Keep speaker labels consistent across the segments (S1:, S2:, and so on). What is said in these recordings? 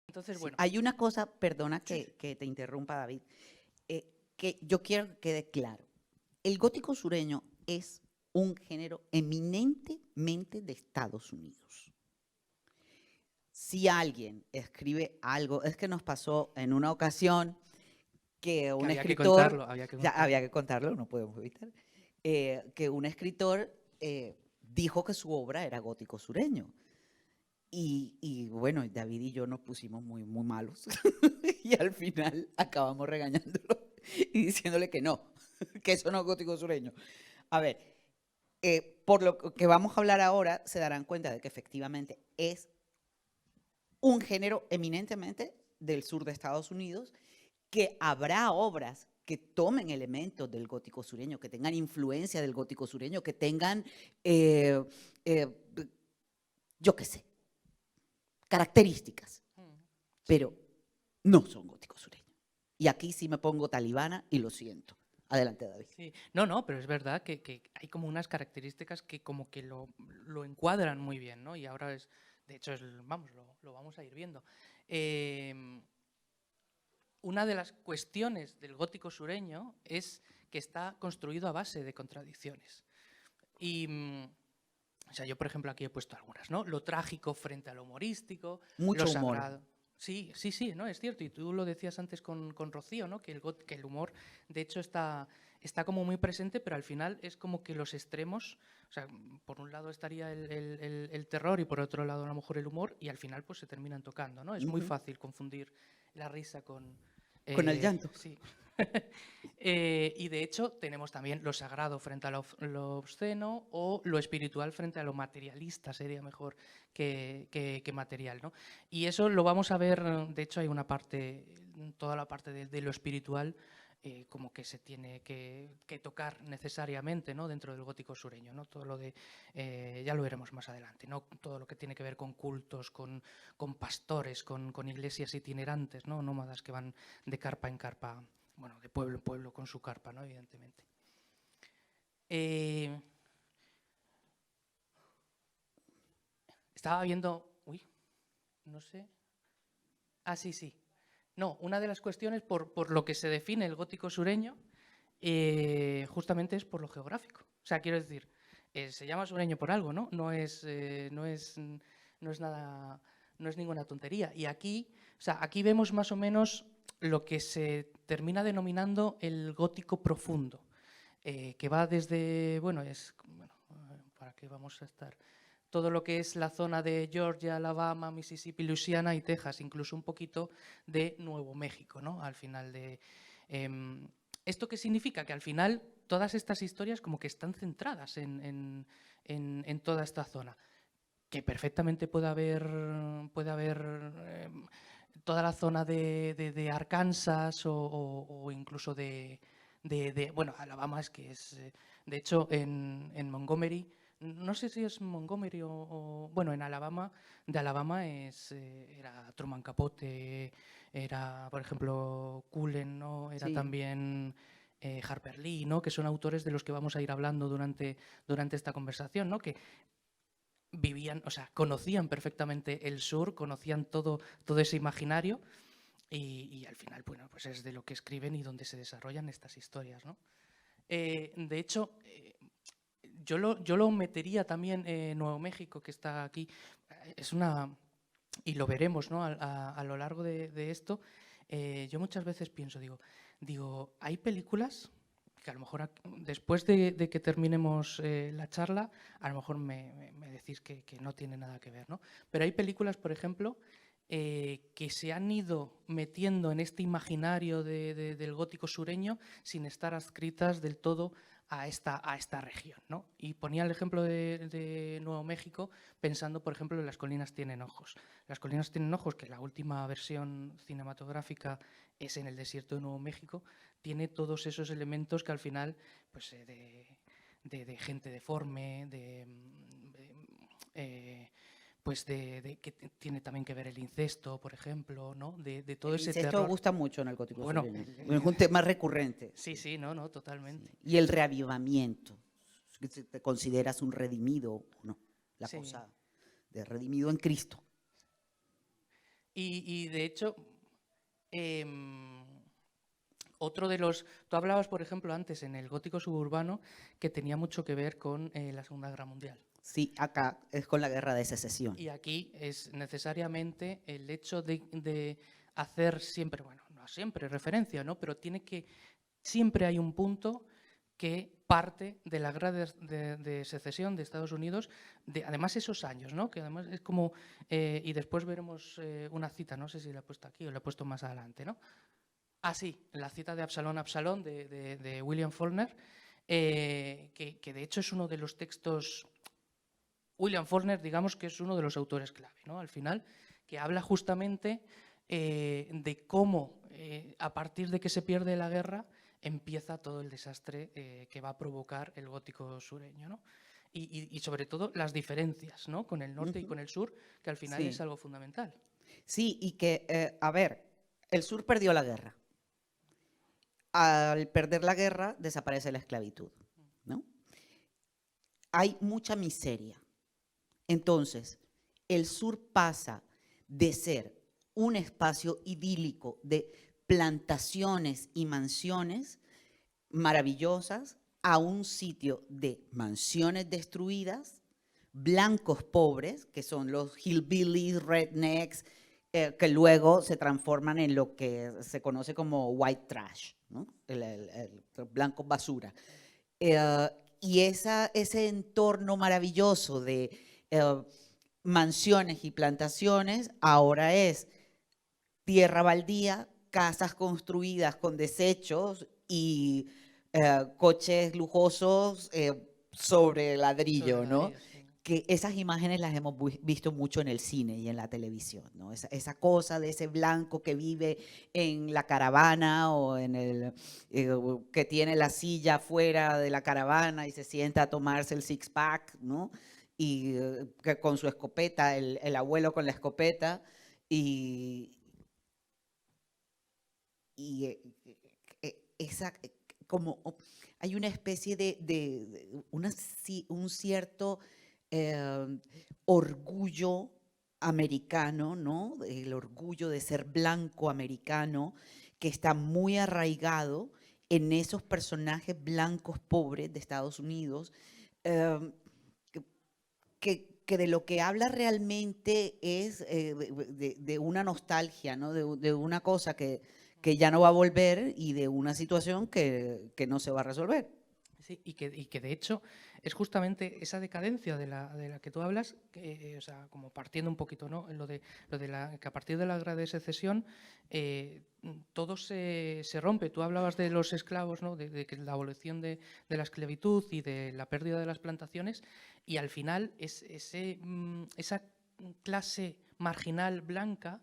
S1: Entonces,
S2: Sí,
S1: bueno,
S2: hay una cosa, perdona
S1: sí,
S2: que te interrumpa, David, que yo quiero que quede claro. El gótico sureño es un género eminentemente de Estados Unidos. Si alguien escribe algo, es que nos pasó en una ocasión que
S1: que
S2: un
S1: había que
S2: escritor,
S1: contarlo, había que
S2: ya
S1: contarlo.
S2: había que contarlo, no podemos evitar, que un escritor dijo que su obra era gótico sureño. Y bueno, David y yo nos pusimos muy, muy malos y al final acabamos regañándolo y diciéndole que no, que eso no es gótico sureño. A ver, por lo que vamos a hablar ahora, se darán cuenta de que efectivamente es un género eminentemente del sur de Estados Unidos, que habrá obras que tomen elementos del gótico sureño, que tengan influencia del gótico sureño, que tengan, eh, eh, yo qué sé, características,
S1: Sí,
S2: pero no son góticos sureños. Y aquí sí me pongo talibana y lo siento. Adelante, David.
S1: sí. No, no, pero es verdad que hay como unas características que como que lo encuadran muy bien, ¿no? Y ahora es, de hecho, vamos, lo vamos a ir viendo. Em, una de las cuestiones del gótico sureño es que está construido a base de contradicciones. Y, o sea, yo, por ejemplo, aquí he puesto algunas, ¿no? Lo trágico frente a lo humorístico, lo
S2: Mucho humor.
S1: sagrado. Sí, sí, sí, ¿no? Es cierto. Y tú lo decías antes con Rocío, ¿no? Que el humor, de hecho, está como muy presente, pero al final es como que los extremos, o sea, por un lado estaría el terror y por otro lado a lo mejor el humor, y al final pues se terminan tocando, ¿no? Es muy
S2: Ujú.
S1: fácil confundir la risa con...
S2: Con el llanto.
S1: sí. Y de hecho tenemos también lo sagrado frente a lo obsceno o lo espiritual frente a lo materialista, sería mejor que material, ¿no? Y eso lo vamos a ver, de hecho hay una parte, toda la parte de lo espiritual, como que se tiene que tocar necesariamente, ¿no? Dentro del gótico sureño, ¿no? Todo lo de, ya lo veremos más adelante, ¿no? Todo lo que tiene que ver con cultos, con pastores, con iglesias itinerantes, ¿no? Nómadas que van de carpa en carpa, bueno, de pueblo en pueblo con su carpa, ¿no? Evidentemente. Eh, estaba viendo, uy, no sé. Ah, sí, sí. No, una de las cuestiones por lo que se define el gótico sureño justamente es por lo geográfico. O sea, quiero decir, se llama sureño por algo, ¿no? No es nada, no es ninguna tontería. Y aquí, o sea, aquí vemos más o menos lo que se termina denominando el gótico profundo, que va desde, bueno, ¿para qué vamos a estar? Todo lo que es la zona de Georgia, Alabama, Mississippi, Louisiana y Texas, incluso un poquito de Nuevo México, ¿no? Al final de... ¿Esto qué significa? Que al final todas estas historias como que están centradas en toda esta zona. Que perfectamente puede haber toda la zona de Arkansas o incluso bueno, Alabama es que es, de hecho, en Montgomery, no sé si es Montgomery bueno, en Alabama, de Alabama era Truman Capote, era, por ejemplo, Cullen, ¿no? Era
S2: Sí.
S1: también Harper Lee, ¿no? Que son autores de los que vamos a ir hablando durante esta conversación, ¿no? Que vivían, o sea, conocían perfectamente el sur, conocían todo ese imaginario y al final, bueno, pues es de lo que escriben y donde se desarrollan estas historias, ¿no? De hecho, yo lo metería también en Nuevo México, que está aquí. Es una, y lo veremos, ¿no? A lo largo de esto. Yo muchas veces pienso, digo, hay películas que a lo mejor después de que terminemos la charla, a lo mejor me decís que no tiene nada que ver, ¿no? Pero hay películas, por ejemplo, que se han ido metiendo en este imaginario del gótico sureño sin estar adscritas del todo a esta región, ¿no? Y ponía el ejemplo de Nuevo México pensando, por ejemplo, en Las colinas tienen ojos. Las colinas tienen ojos, que la última versión cinematográfica es en el desierto de Nuevo México, tiene todos esos elementos que al final, pues de gente deforme, pues que tiene también que ver el incesto, por ejemplo, ¿no? De todo
S2: El
S1: ese
S2: incesto
S1: terror.
S2: gusta mucho en el gótico
S1: Bueno,
S2: sureño. Es un tema recurrente.
S1: sí,
S2: Sí,
S1: sí, no, no,
S2: sí.
S1: totalmente.
S2: Y el reavivamiento. Si ¿te consideras un redimido o no? La
S1: Sí.
S2: cosa de redimido en Cristo.
S1: Y de hecho, em, otro de los... Tú hablabas, por ejemplo, antes en el gótico suburbano, que tenía mucho que ver con la Segunda Guerra Mundial.
S2: Sí, acá es con la Guerra de Secesión.
S1: Y aquí es necesariamente el hecho de hacer siempre, bueno, no siempre referencia, ¿no? Pero siempre hay un punto que parte de la guerra de secesión de Estados Unidos, además esos años, ¿no? Que además es como, y después veremos una cita, no sé si la he puesto aquí o la he puesto más adelante, ¿no? Ah, sí, la cita de Absalón, Absalón de William Faulkner, que de hecho es uno de los textos. William Faulkner, digamos que es uno de los autores clave, ¿no? Al final, que habla justamente de cómo, a partir de que se pierde la guerra, empieza todo el desastre que va a provocar el gótico sureño, ¿no? Y sobre todo las diferencias, ¿no? Con el norte y con el sur, que al final es
S2: Sí,
S1: algo fundamental.
S2: sí, y que, a ver, el sur perdió la guerra. Al perder la guerra, desaparece la esclavitud, ¿no? Hay mucha miseria. Entonces, el sur pasa de ser un espacio idílico de plantaciones y mansiones maravillosas a un sitio de mansiones destruidas, blancos pobres, que son los hillbillies, rednecks, que luego se transforman en lo que se conoce como white trash, ¿no? El blanco basura. Eh, y ese entorno maravilloso de mansiones y plantaciones ahora es tierra baldía, casas construidas con desechos y coches lujosos sobre
S1: Sobre
S2: ladrillo, ¿no?
S1: ladrillos, sí.
S2: Que esas imágenes las hemos visto mucho en el cine y en la televisión, ¿no? Esa cosa de ese blanco que vive en la caravana o que tiene la silla fuera de la caravana y se sienta a tomarse el six-pack, ¿no? Y que con su escopeta, el abuelo con la escopeta, y, y esa, como hay una especie un cierto eh, orgullo americano, ¿no? El orgullo de ser blanco americano que está muy arraigado en esos personajes blancos pobres de Estados Unidos, eh, que de lo que habla realmente es de una nostalgia, ¿no? De una cosa que ya no va a volver y de una situación que no se va a resolver.
S1: Sí, y que de hecho es justamente esa decadencia de la que tú hablas, o sea, como partiendo un poquito, ¿no? Que a partir de la guerra de secesión todo se rompe. Tú hablabas de los esclavos, ¿no? De que la abolición de la esclavitud y de la pérdida de las plantaciones, y al final esa clase marginal blanca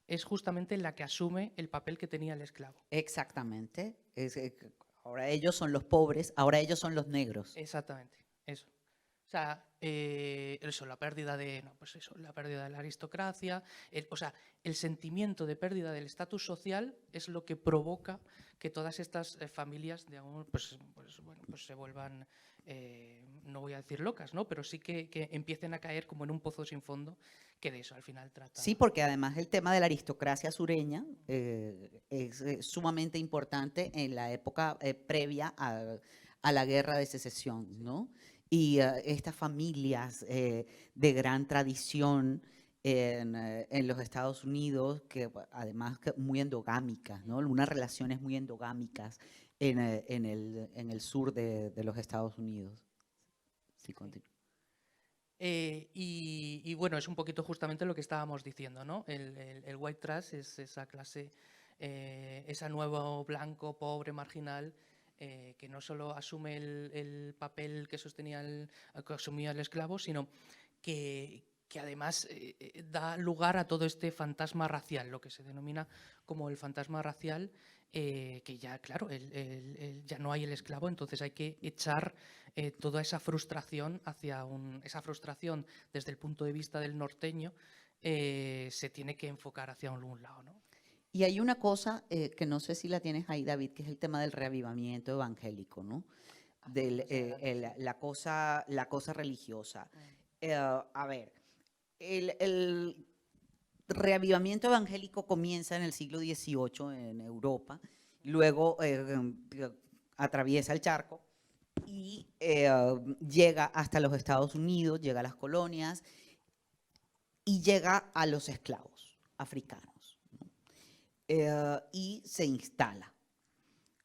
S1: es justamente la que asume el papel que tenía el esclavo.
S2: Exactamente. Ahora ellos son los pobres, ahora ellos son los negros.
S1: Exactamente, eso. O sea, eso, la pérdida no, pues eso, la pérdida de la aristocracia, o sea, el sentimiento de pérdida del estatus social es lo que provoca que todas estas familias, digamos, bueno, pues se vuelvan, no voy a decir locas, ¿no? Pero sí que empiecen a caer como en un pozo sin fondo, que de eso al final trata.
S2: Sí, porque además el tema de la aristocracia sureña es sumamente importante en la época previa a la guerra de secesión, ¿no? Y estas familias de gran tradición en los Estados Unidos, que además muy endogámicas, ¿no? Unas relaciones muy endogámicas en el sur de los Estados Unidos. Sí, continúa.
S1: Y bueno, es un poquito justamente lo que estábamos diciendo, ¿no? El white trash es esa clase, ese nuevo blanco, pobre, marginal, que no solo asume el papel que que asumía el esclavo, sino que además da lugar a todo este fantasma racial, lo que se denomina como el fantasma racial, que ya, claro, ya no hay el esclavo, entonces hay que echar toda esa frustración esa frustración desde el punto de vista del norteño, se tiene que enfocar hacia algún lado, ¿no?
S2: Y hay una cosa que no sé si la tienes ahí, David, que es el tema del reavivamiento evangélico, ¿no? La cosa religiosa. A ver, el reavivamiento evangélico comienza en el siglo XVIII en Europa, luego atraviesa el charco y llega hasta los Estados Unidos, llega a las colonias y llega a los esclavos africanos, ¿no? Y se instala.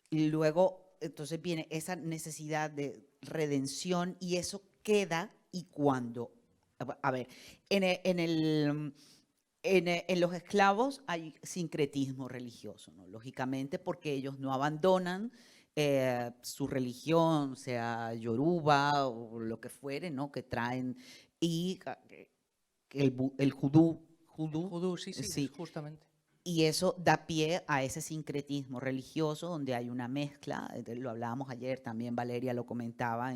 S2: Y luego, entonces viene esa necesidad de redención y eso queda y cuando, a ver, en los esclavos hay sincretismo religioso, ¿no? Lógicamente porque ellos no abandonan su religión, sea yoruba o lo que fuere, ¿no? Que traen, y el judú,
S1: Sí, sí, es
S2: sí,
S1: justamente.
S2: y eso da pie a ese sincretismo religioso donde hay una mezcla, lo hablábamos ayer, también Valeria lo comentaba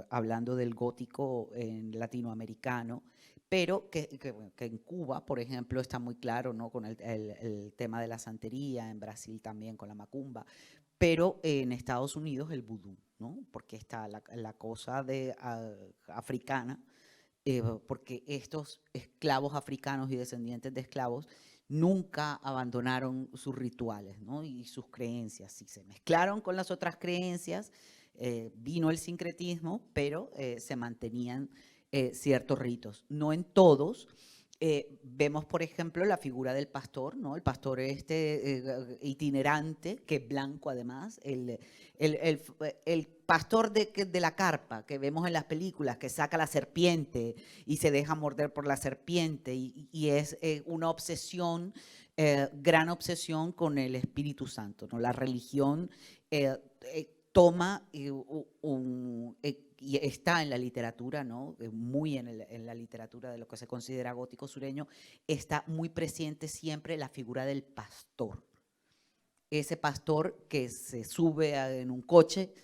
S2: hablando del gótico latinoamericano, pero que en Cuba, por ejemplo, está muy claro, ¿no? Con el tema de la santería, en Brasil también con la macumba, pero en Estados Unidos el vudú, ¿no? Porque está la cosa africana, porque estos esclavos africanos y descendientes de esclavos nunca abandonaron sus rituales, ¿no? Y sus creencias. Sí, se mezclaron con las otras creencias, vino el sincretismo, pero se mantenían ciertos ritos. No en todos. Vemos, por ejemplo, la figura del pastor, ¿no? El pastor itinerante, que es blanco además, el pastor de la carpa que vemos en las películas, que saca la serpiente y se deja morder por la serpiente, y es una obsesión, gran obsesión con el Espíritu Santo, ¿no? La religión toma y está en la literatura, ¿no? Muy en la literatura de lo que se considera gótico sureño, está muy presente siempre la figura del pastor. Ese pastor que se sube en un coche,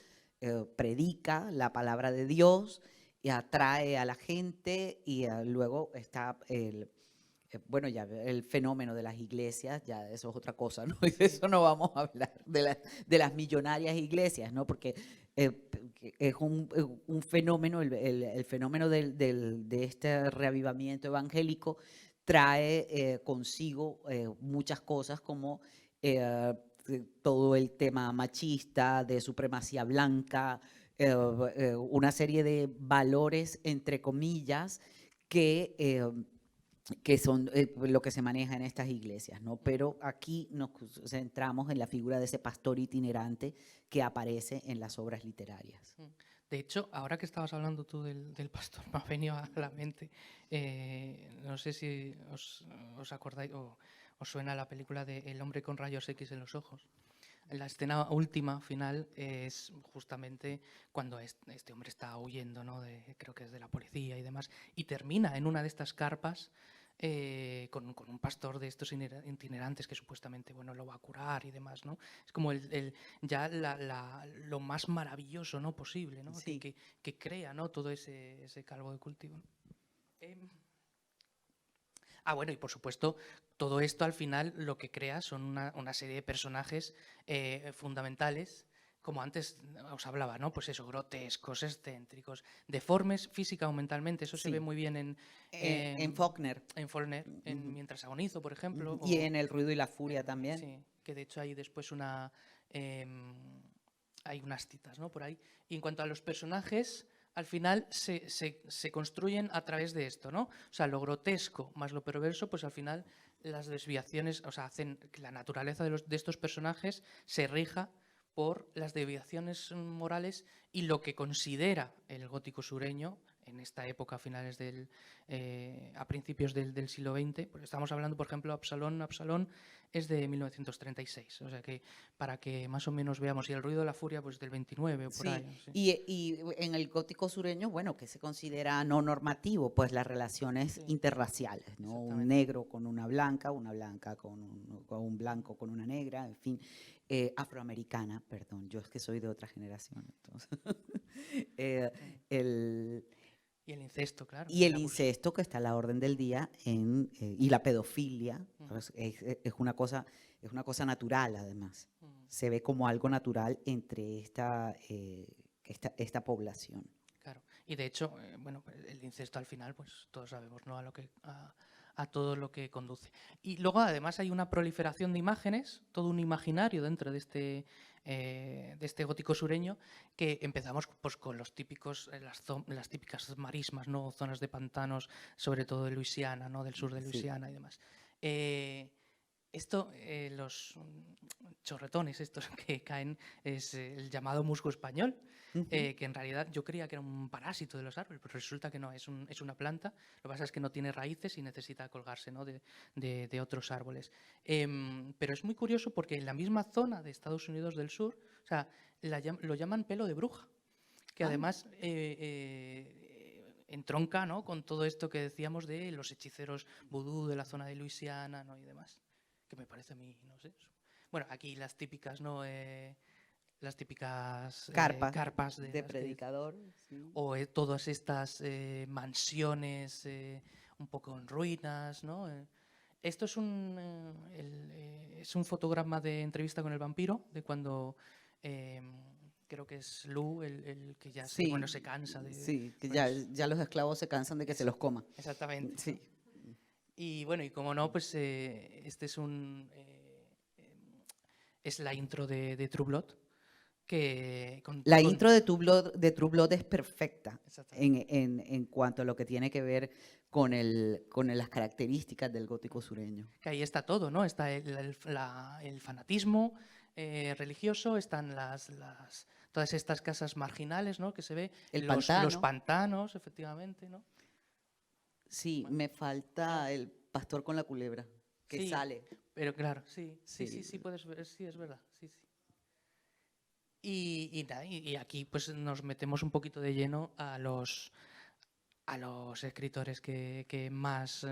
S2: predica la palabra de Dios y atrae a la gente, y luego está bueno, ya el fenómeno de las iglesias, ya eso es otra cosa, ¿no? Y de eso no vamos a hablar, de las millonarias iglesias, ¿no? Porque es un fenómeno, el fenómeno de este reavivamiento evangélico trae consigo muchas cosas como todo el tema machista, de supremacía blanca, una serie de valores, entre comillas, que son lo que se maneja en estas iglesias, ¿no? Pero aquí nos centramos en la figura de ese pastor itinerante que aparece en las obras literarias.
S1: De hecho, ahora que estabas hablando tú del pastor, me ha venido a la mente, no sé si os acordáis o os suena la película de El hombre con rayos X en los ojos. La escena última, final, es justamente cuando este hombre está huyendo, ¿no? Creo que es de la policía y demás, y termina en una de estas carpas con un pastor de estos itinerantes que supuestamente, bueno, lo va a curar y demás, ¿no? Es como ya lo más maravilloso, ¿no? Posible, ¿no?
S2: Sí.
S1: Que crea, ¿no? Todo ese calvo de cultivo. Bueno, y por supuesto, todo esto al final lo que crea son una serie de personajes fundamentales, como antes os hablaba, ¿no? Pues eso, grotescos, excéntricos, deformes física o mentalmente. Eso se ve muy bien
S2: en Faulkner.
S1: En Faulkner, Mientras agonizo, por ejemplo.
S2: Y en El ruido y la furia también.
S1: Sí, que de hecho hay después hay unas citas, ¿no? Por ahí. Y en cuanto a los personajes, al final se construyen a través de esto, ¿no? O sea, lo grotesco más lo perverso, pues al final las desviaciones, o sea, hacen que la naturaleza de estos personajes se rija por las desviaciones morales y lo que considera el gótico sureño en esta época, a principios del siglo XX. Pues estamos hablando, por ejemplo, Absalón es de 1936, o sea que para que más o menos veamos, y El ruido de la furia pues del 29 o por ahí. Sí.
S2: Y en el gótico sureño, bueno, que se considera no normativo, pues las relaciones interraciales, ¿no? Un negro con una blanca con un blanco con una negra, en fin, afroamericana, perdón, yo es que soy de otra generación, entonces.
S1: Y el incesto, claro.
S2: Y el incesto que está a la orden del día y la pedofilia, pues, es una cosa natural además. Se ve como algo natural entre esta población.
S1: Claro. Y de hecho, bueno, el incesto al final, pues todos sabemos, ¿no? A todo lo que conduce. Y luego además hay una proliferación de imágenes, todo un imaginario dentro de este gótico sureño, que empezamos pues, con los típicos, las típicas marismas, ¿no? Zonas de pantanos, sobre todo de Luisiana, ¿no? Del sur de
S2: Sí.
S1: Luisiana y demás. Los chorretones estos que caen es el llamado musgo español,
S2: Ujú.
S1: que en realidad yo creía que era un parásito de los árboles, pero resulta que no, es una planta. Lo que pasa es que no tiene raíces y necesita colgarse, ¿no? de otros árboles. Pero es muy curioso porque en la misma zona de Estados Unidos del Sur, o sea, lo llaman pelo de bruja, que
S2: Ah,
S1: además entronca, ¿no? Con todo esto que decíamos de los hechiceros vudú de la zona de Luisiana, ¿no? Y demás, que me parece a mí, no sé. Bueno, aquí las típicas, ¿no? Las típicas
S2: carpas
S1: carpas de
S2: de
S1: las que
S2: predicador. Sí.
S1: o todas estas mansiones un poco en ruinas, ¿no? Esto es un fotograma de entrevista con el vampiro, de cuando creo que es Lou el que ya
S2: Sí,
S1: se cansa de...
S2: sí, que
S1: Bueno,
S2: ya los esclavos se cansan de que se los coman.
S1: exactamente, ¿no?
S2: Sí.
S1: Y bueno, y como no, pues este es la intro de True Blood, que
S2: La intro de True Blood es perfecta
S1: exactamente.
S2: en cuanto a lo que tiene que ver con las características del gótico sureño.
S1: Que ahí está todo, ¿no? Está el fanatismo religioso, están todas estas casas marginales, ¿no? Que se ve,
S2: El
S1: los
S2: pantano,
S1: pantanos, efectivamente, ¿no?
S2: sí,
S1: Bueno,
S2: me falta el pastor con la culebra, que
S1: sí,
S2: sale.
S1: pero claro, sí, sí, sí,
S2: Sí,
S1: sí, puedes ver, sí, es verdad, sí, sí. Y aquí pues nos metemos un poquito de lleno a los escritores que más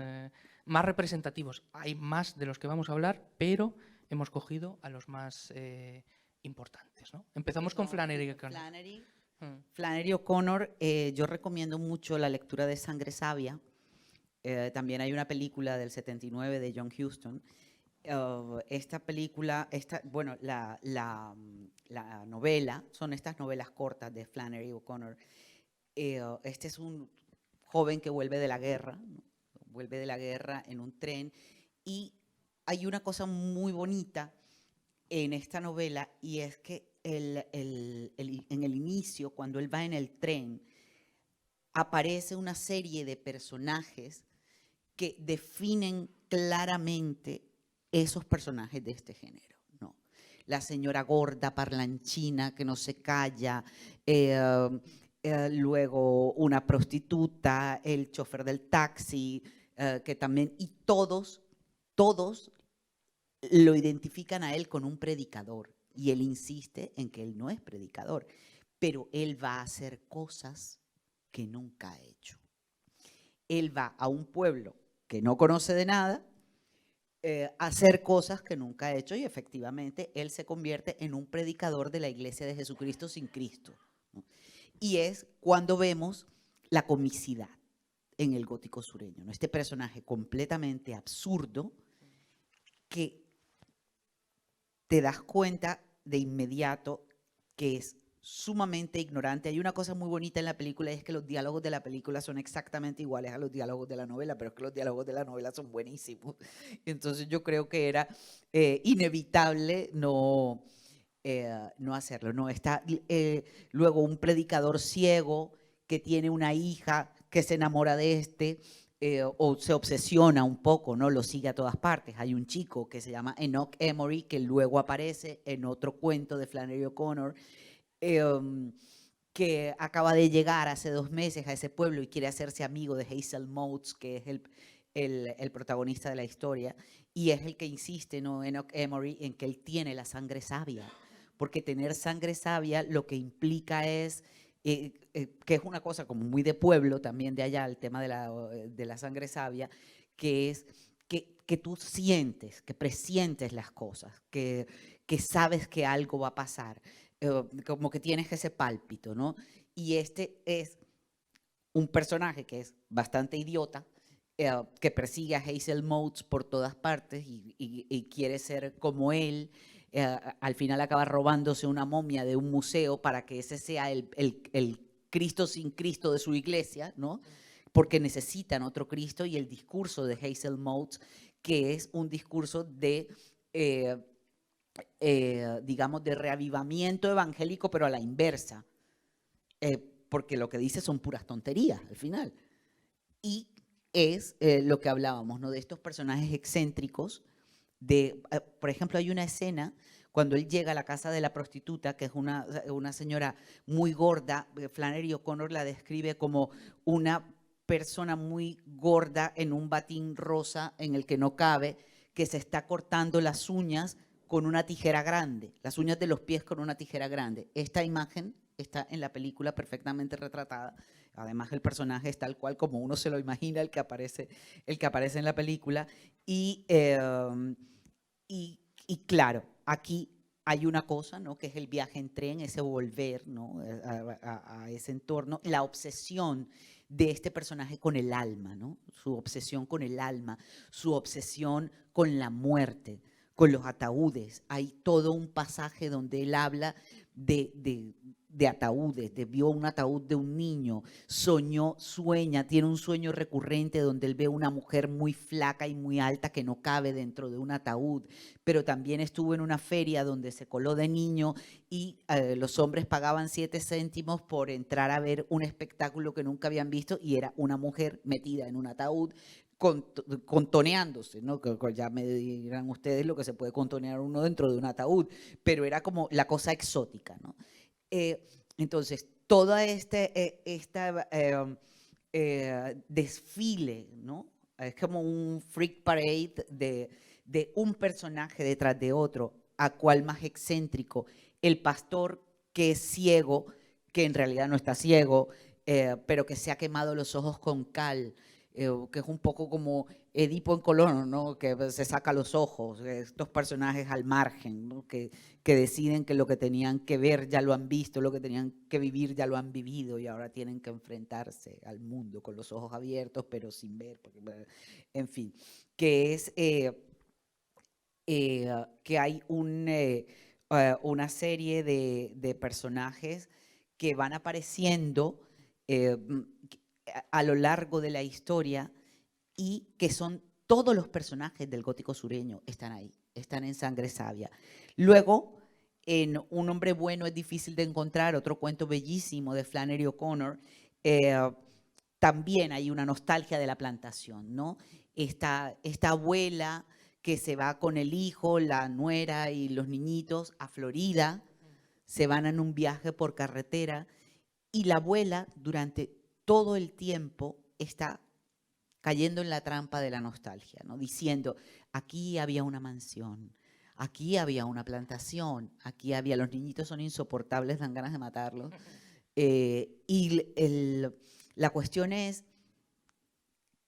S1: representativos. Hay más de los que vamos a hablar, pero hemos cogido a los más importantes, ¿no? Empezamos con Flannery O'Connor.
S2: Flannery.
S1: Mm.
S2: Flannery O'Connor, yo recomiendo mucho la lectura de Sangre Sabia. También hay una película del 79 de John Huston. Esta película, bueno, la novela, son estas novelas cortas de Flannery O'Connor. Este es un joven que vuelve de la guerra, ¿no? Vuelve de la guerra en un tren, y hay una cosa muy bonita en esta novela, y es que en el inicio, cuando él va en el tren, aparece una serie de personajes que definen claramente esos personajes de este género, ¿no? La señora gorda, parlanchina, que no se calla, luego una prostituta, el chofer del taxi, que también, y todos lo identifican a él con un predicador, y él insiste en que él no es predicador, pero él va a hacer cosas que nunca ha hecho. Él va a un pueblo que no conoce de nada, hacer cosas que nunca ha hecho, y efectivamente él se convierte en un predicador de la Iglesia de Jesucristo sin Cristo, ¿no? Y es cuando vemos la comicidad en el gótico sureño, ¿no? Este personaje completamente absurdo que te das cuenta de inmediato que es sumamente ignorante. Hay una cosa muy bonita en la película, y es que los diálogos de la película son exactamente iguales a los diálogos de la novela, pero es que los diálogos de la novela son buenísimos. Entonces yo creo que era inevitable no hacerlo. No está luego un predicador ciego que tiene una hija que se enamora de o se obsesiona un poco, ¿no? Lo sigue a todas partes. Hay un chico que se llama Enoch Emory, que luego aparece en otro cuento de Flannery O'Connor, que acaba de llegar hace 2 meses a ese pueblo y quiere hacerse amigo de Hazel Motes, que es el protagonista de la historia, y es el que insiste, ¿no? Enoch Emory, en que él tiene la sangre sabia, porque tener sangre sabia lo que implica es, que es una cosa como muy de pueblo también de allá, el tema de la sangre sabia, que es que tú sientes, que presientes las cosas, que sabes que algo va a pasar, como que tienes ese pálpito, ¿no? Y este es un personaje que es bastante idiota, que persigue a Hazel Motes por todas partes y quiere ser como él. Al final acaba robándose una momia de un museo para que ese sea el Cristo sin Cristo de su iglesia, ¿no? Porque necesitan otro Cristo, y el discurso de Hazel Motes, que es un discurso de, digamos, de reavivamiento evangélico, pero a la inversa, porque lo que dice son puras tonterías al final. Y es lo que hablábamos, ¿no? De estos personajes excéntricos. Por ejemplo, hay una escena cuando él llega a la casa de la prostituta, que es una señora muy gorda. Flannery O'Connor la describe como una persona muy gorda en un batín rosa en el que no cabe, que se está cortando las uñas con una tijera grande, las uñas de los pies con una tijera grande. Esta imagen está en la película perfectamente retratada. Además, el personaje es tal cual como uno se lo imagina, el que aparece en la película. Y claro, aquí hay una cosa, ¿no? Que es el viaje en tren, ese volver, ¿no? a ese entorno, la obsesión de este personaje con el alma, ¿no? Su obsesión con el alma, su obsesión con la muerte, con los ataúdes. Hay todo un pasaje donde él habla de ataúdes, vio un ataúd de un niño, tiene un sueño recurrente donde él ve una mujer muy flaca y muy alta que no cabe dentro de un ataúd, pero también estuvo en una feria donde se coló de niño y los hombres pagaban 7 céntimos por entrar a ver un espectáculo que nunca habían visto, y era una mujer metida en un ataúd contoneándose, ¿no? Que ya me dirán ustedes lo que se puede contonear uno dentro de un ataúd, pero era como la cosa exótica, ¿no? Entonces, toda desfile, ¿no? Es como un freak parade de un personaje detrás de otro, a cual más excéntrico. El pastor que es ciego, que en realidad no está ciego, pero que se ha quemado los ojos con cal, que es un poco como Edipo en Colono, ¿no? Que se saca los ojos, estos personajes al margen, ¿no? que deciden que lo que tenían que ver ya lo han visto, lo que tenían que vivir ya lo han vivido, y ahora tienen que enfrentarse al mundo con los ojos abiertos, pero sin ver, porque, en fin, que es que hay una serie de personajes que van apareciendo a lo largo de la historia, y que son todos los personajes del gótico sureño están ahí, están en Sangre Sabia. Luego, en Un hombre bueno es difícil de encontrar, otro cuento bellísimo de Flannery O'Connor, también hay una nostalgia de la plantación, ¿no? Esta abuela que se va con el hijo, la nuera y los niñitos a Florida, se van en un viaje por carretera, y la abuela durante todo el tiempo está cayendo en la trampa de la nostalgia, ¿no? Diciendo, aquí había una mansión, aquí había una plantación, aquí había, los niñitos son insoportables, dan ganas de matarlos. La cuestión es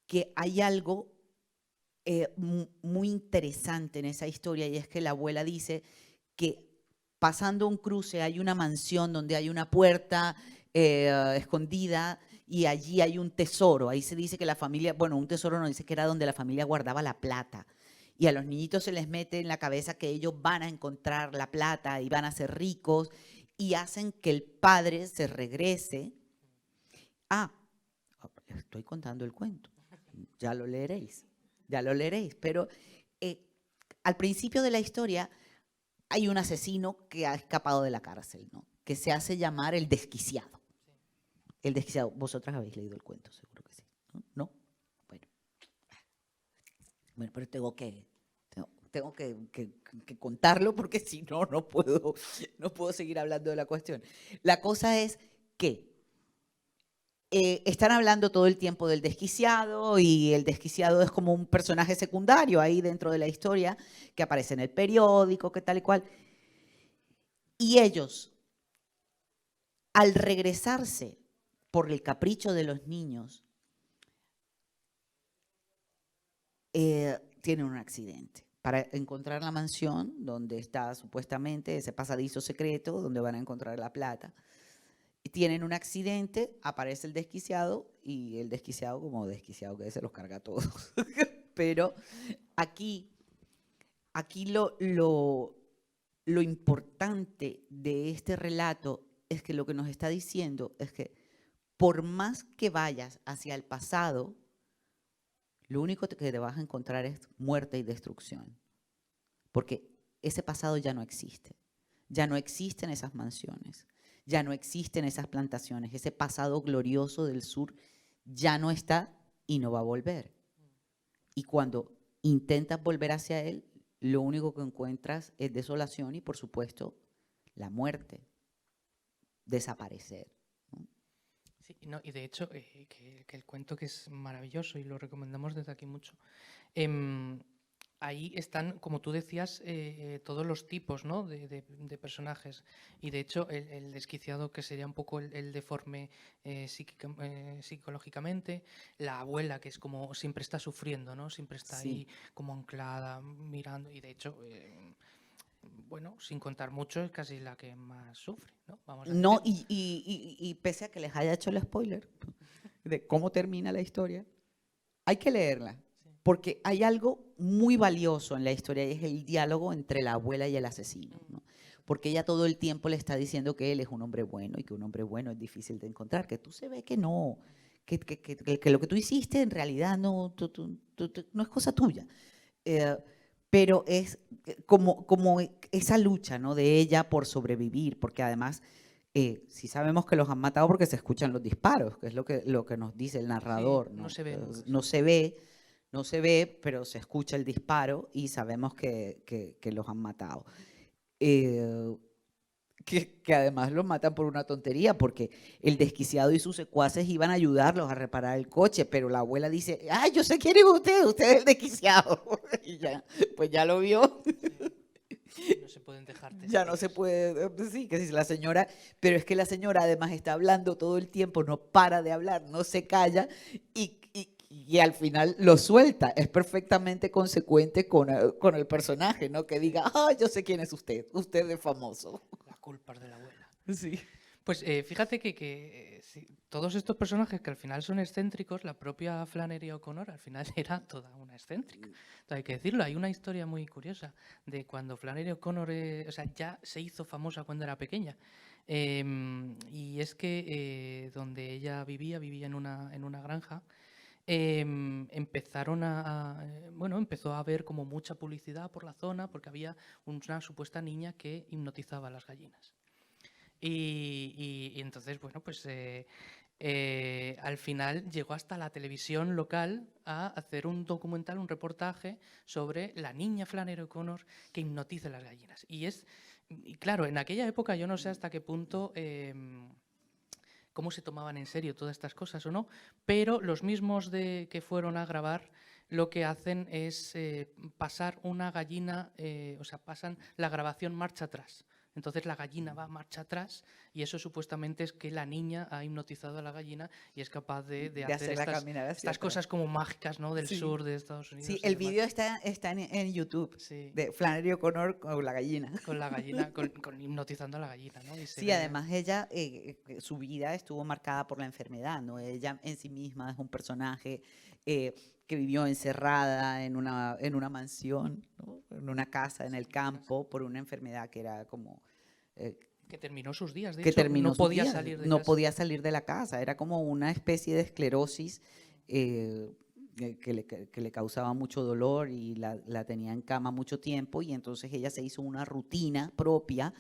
S2: que hay algo muy interesante en esa historia, y es que la abuela dice que pasando un cruce hay una mansión donde hay una puerta escondida, y allí hay un tesoro. Ahí se dice que la familia, bueno, un tesoro no, dice que era donde la familia guardaba la plata. Y a los niñitos se les mete en la cabeza que ellos van a encontrar la plata y van a ser ricos, y hacen que el padre se regrese. Estoy contando el cuento, ya lo leeréis, pero al principio de la historia hay un asesino que ha escapado de la cárcel, ¿no? Que se hace llamar el desquiciado. El desquiciado. Vosotras habéis leído el cuento, seguro que sí. ¿No? Bueno, pero tengo que contarlo, porque si no, no puedo seguir hablando de la cuestión. La cosa es que están hablando todo el tiempo del desquiciado, y el desquiciado es como un personaje secundario ahí dentro de la historia, que aparece en el periódico, que tal y cual. Y ellos, al regresarse por el capricho de los niños, tienen un accidente para encontrar la mansión donde está supuestamente ese pasadizo secreto donde van a encontrar la plata. Y tienen un accidente, aparece el desquiciado, y el desquiciado, como desquiciado que se los carga a todos. Pero aquí lo importante de este relato es que lo que nos está diciendo es que por más que vayas hacia el pasado, lo único que te vas a encontrar es muerte y destrucción, porque ese pasado ya no existe. Ya no existen esas mansiones, ya no existen esas plantaciones, ese pasado glorioso del sur ya no está y no va a volver. Y cuando intentas volver hacia él, lo único que encuentras es desolación y, por supuesto, la muerte, desaparecer, ¿no?
S1: Sí, no, y de hecho, que el cuento que es maravilloso y lo recomendamos desde aquí mucho. em, Ahí están, como tú decías, todos los tipos, ¿no?, de personajes. Y de hecho, el desquiciado, que sería un poco el deforme psicológicamente, la abuela, que es como siempre está sufriendo, ¿no? Siempre está
S2: Sí.
S1: ahí como anclada, mirando. Y de hecho, bueno, sin contar mucho, es casi la que más sufre, ¿no? Vamos a
S2: No,
S1: decirlo.
S2: y pese a que les haya hecho el spoiler de cómo termina la historia, hay que leerla,
S1: Sí.
S2: porque hay algo muy valioso en la historia y es el diálogo entre la abuela y el asesino, ¿no? Porque ella todo el tiempo le está diciendo que él es un hombre bueno y que un hombre bueno es difícil de encontrar, que tú se ve que no, que lo que tú hiciste en realidad no, no es cosa tuya. Eh, pero es como esa lucha, ¿no?, de ella por sobrevivir, porque además sí sabemos que los han matado porque se escuchan los disparos, que es lo que nos dice el
S1: Sí,
S2: narrador,
S1: no
S2: ¿no?
S1: se ve nunca.
S2: No se ve, no se ve, pero se escucha el disparo y sabemos que los han matado. Eh, que además los matan por una tontería, porque el desquiciado y sus secuaces iban a ayudarlos a reparar el coche, pero la abuela dice, ¡ay, yo sé quién es usted! Usted es el desquiciado. Y ya, pues ya lo vio.
S1: Sí, no se pueden dejar
S2: Ya no se
S1: testigos.
S2: puede, sí, que si la señora, pero es que la señora además está hablando todo el tiempo, no para de hablar, no se calla y al final lo suelta. Es perfectamente consecuente con el personaje, ¿no? Que
S1: Sí,
S2: diga, ah, yo sé quién es usted, usted es famoso.
S1: la culpa es de la abuela.
S2: Sí.
S1: Pues fíjate que sí, todos estos personajes que al final son excéntricos, la propia Flannery O'Connor al final era toda una excéntrica. Entonces, hay que decirlo, hay una historia muy curiosa de cuando Flannery O'Connor o sea, ya se hizo famosa cuando era pequeña. Y es que donde ella vivía en una granja. Empezaron bueno, empezó a haber como mucha publicidad por la zona porque había una supuesta niña que hipnotizaba a las gallinas. Y entonces, bueno, pues al final llegó hasta la televisión local a hacer un documental, un reportaje sobre la niña Flannery O'Connor que hipnotiza a las gallinas. Y claro, en aquella época yo no sé hasta qué punto cómo se tomaban en serio todas estas cosas o no, pero los mismos que fueron a grabar lo que hacen es pasar una gallina, o sea, pasan la grabación marcha atrás. Entonces la gallina va marcha atrás y eso supuestamente es que la niña ha hipnotizado a la gallina y es capaz de
S2: De
S1: hacer
S2: hacerla caminar hacia
S1: estas
S2: atrás.
S1: cosas como mágicas, ¿no?, del
S2: Sí.
S1: sur de Estados Unidos
S2: Sí,
S1: y
S2: el
S1: demás.
S2: video está en YouTube,
S1: Sí,
S2: de Flannery O'Connor con la gallina.
S1: con la gallina, con hipnotizando a la gallina, ¿no? Y se
S2: Sí,
S1: ve.
S2: además ella, su vida estuvo marcada por la enfermedad, ¿no? Ella en sí misma es un personaje eh, que vivió encerrada en una mansión, ¿no?, en una casa en
S1: Sí,
S2: el
S1: en una casa.
S2: campo por una enfermedad que era como, eh,
S1: Que terminó sus días, de
S2: que
S1: hecho,
S2: terminó
S1: no
S2: sus
S1: podía
S2: días,
S1: salir de
S2: no
S1: casa.
S2: podía salir de la casa, era como una especie de esclerosis eh, que le causaba mucho dolor y la tenía en cama mucho tiempo y entonces ella se hizo una rutina propia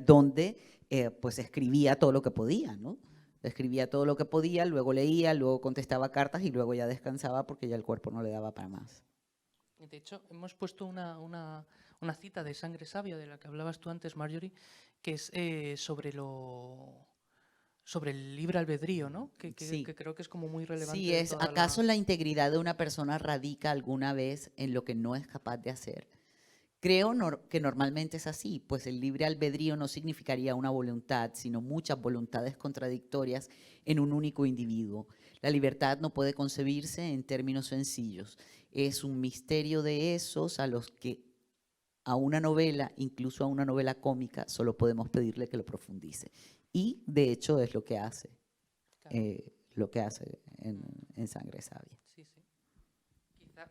S2: donde pues escribía todo lo que podía, ¿no? Escribía todo lo que podía, luego leía, luego contestaba cartas y luego ya descansaba porque ya el cuerpo no le daba para más.
S1: De hecho, hemos puesto una cita de Sangre Sabia, de la que hablabas tú antes, Marjorie, que es sobre el libre albedrío, ¿no?
S2: Sí.
S1: Que creo que es como muy relevante
S2: Sí,
S1: de
S2: es,
S1: toda
S2: ¿acaso
S1: la.
S2: la integridad de una persona radica alguna vez en lo que no es capaz de hacer? Creo que normalmente es así, pues el libre albedrío no significaría una voluntad, sino muchas voluntades contradictorias en un único individuo. La libertad no puede concebirse en términos sencillos. Es un misterio de esos a los que a una novela, incluso a una novela cómica, solo podemos pedirle que lo profundice. Y de hecho es
S1: Claro.
S2: lo que hace
S1: Mm,
S2: en Sangre Sabia.
S1: sí, sí.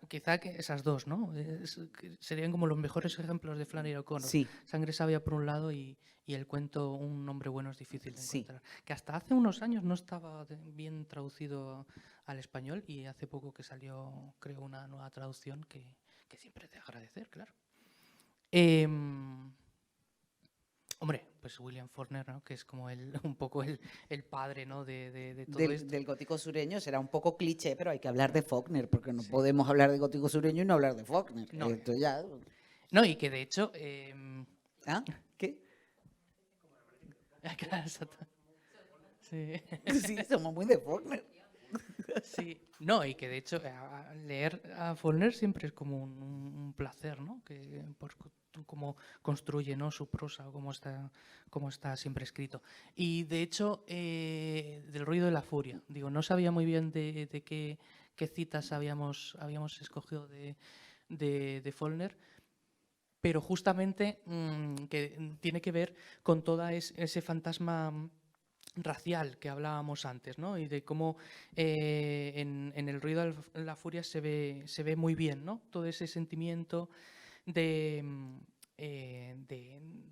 S1: Quizá que esas dos, ¿no? Que serían como los mejores ejemplos de Flannery O'Connor.
S2: Sí,
S1: Sangre sabia por un lado y el cuento Un hombre bueno es difícil de
S2: sí.
S1: encontrar. Que hasta hace unos años no estaba bien traducido al español y hace poco que salió, creo, una nueva traducción que siempre es de agradecer, claro. Em, Hombre, pues William Faulkner, ¿no? Que es como un poco el padre, ¿no? de todo esto.
S2: Del gótico sureño será un poco cliché, pero hay que hablar de Faulkner, porque no
S1: Sí.
S2: podemos hablar de gótico sureño y no hablar de Faulkner.
S1: No,
S2: Esto ya...
S1: no, y que de hecho...
S2: ¿Ah? ¿Qué?
S1: claro, exacto. Sí.
S2: Sí, somos muy de Faulkner.
S1: Sí, no, y que de hecho leer a Faulkner siempre es como un placer, ¿no? Que por cómo construye, ¿no? Su prosa o cómo está siempre escrito. Y de hecho, del ruido de la furia, digo, no sabía muy bien de qué citas habíamos escogido de Faulkner, pero justamente que tiene que ver con todo ese fantasma racial que hablábamos antes, ¿no? Y de cómo en el ruido de la furia se ve muy bien, ¿no? Todo ese sentimiento de,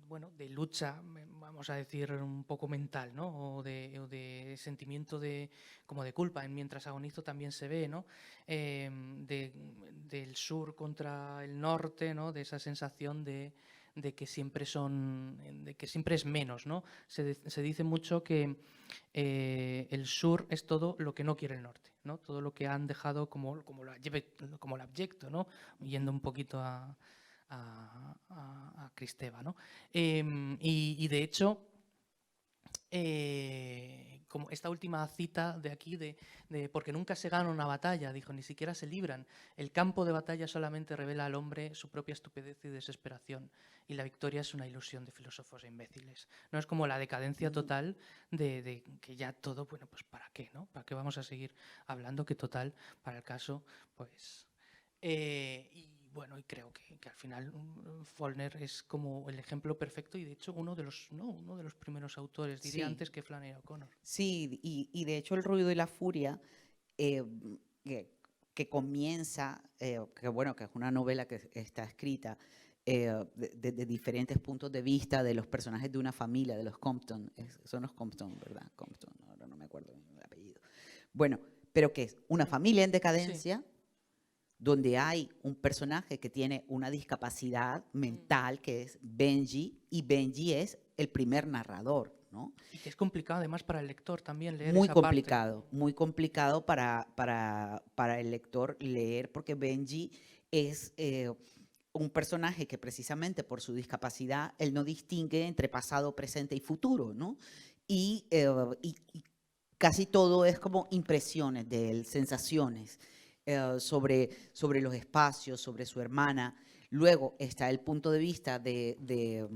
S1: bueno, de lucha, vamos a decir, un poco mental, ¿no? O de sentimiento como de culpa. En Mientras agonizo también se ve, ¿no? Del sur contra el norte, ¿no? De esa sensación de que siempre de que siempre es menos, ¿no? Se dice mucho que el sur es todo lo que no quiere el norte, ¿no? Todo lo que han dejado como lo abyecto, ¿no? Yendo un poquito a Cristeva, ¿no? Y de hecho, como esta última cita de aquí, porque nunca se gana una batalla, dijo, ni siquiera se libran. El campo de batalla solamente revela al hombre su propia estupidez y desesperación, y la victoria es una ilusión de filósofos e imbéciles. No es como la decadencia total de que ya todo, bueno, pues ¿para qué, no? ¿Para qué vamos a seguir hablando? Que total, para el caso, pues... y bueno, y creo que al final Faulkner es como el ejemplo perfecto y de hecho uno de los primeros autores, diría
S2: Sí,
S1: antes que Flannery O'Connor.
S2: sí, y de hecho El ruido y la furia, eh, que, que comienza, que bueno, que es una novela que está escrita de diferentes puntos de vista de los personajes de una familia, de los Compton, son los Compton, ¿verdad? Compton, ahora no me acuerdo el apellido. Bueno, pero que es una familia en
S1: Sí.
S2: decadencia, donde hay un personaje que tiene una discapacidad mental, que es Benji, y Benji es el primer narrador, ¿no?
S1: Y que es complicado además para el lector también leer esa parte.
S2: Muy complicado para el lector leer, porque Benji es un personaje que precisamente por su discapacidad, él no distingue entre pasado, presente y futuro, ¿no? Y casi todo es como impresiones de él, sensaciones sobre los espacios, sobre su hermana. Luego está el punto de vista de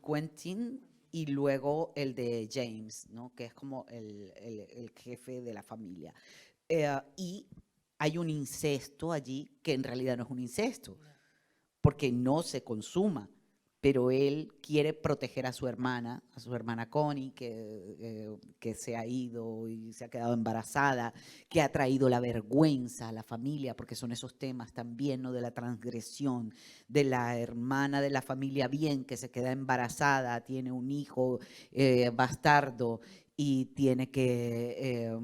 S2: Quentin y luego el de James, ¿no? Que es como el jefe de la familia. Y hay un incesto allí que en realidad no es un incesto, porque no se consuma, pero él quiere proteger a su hermana Connie, que se ha ido y se ha quedado embarazada, que ha traído la vergüenza a la familia, porque son esos temas también, ¿no? De la transgresión, de la hermana de la familia bien, que se queda embarazada, tiene un hijo bastardo y tiene que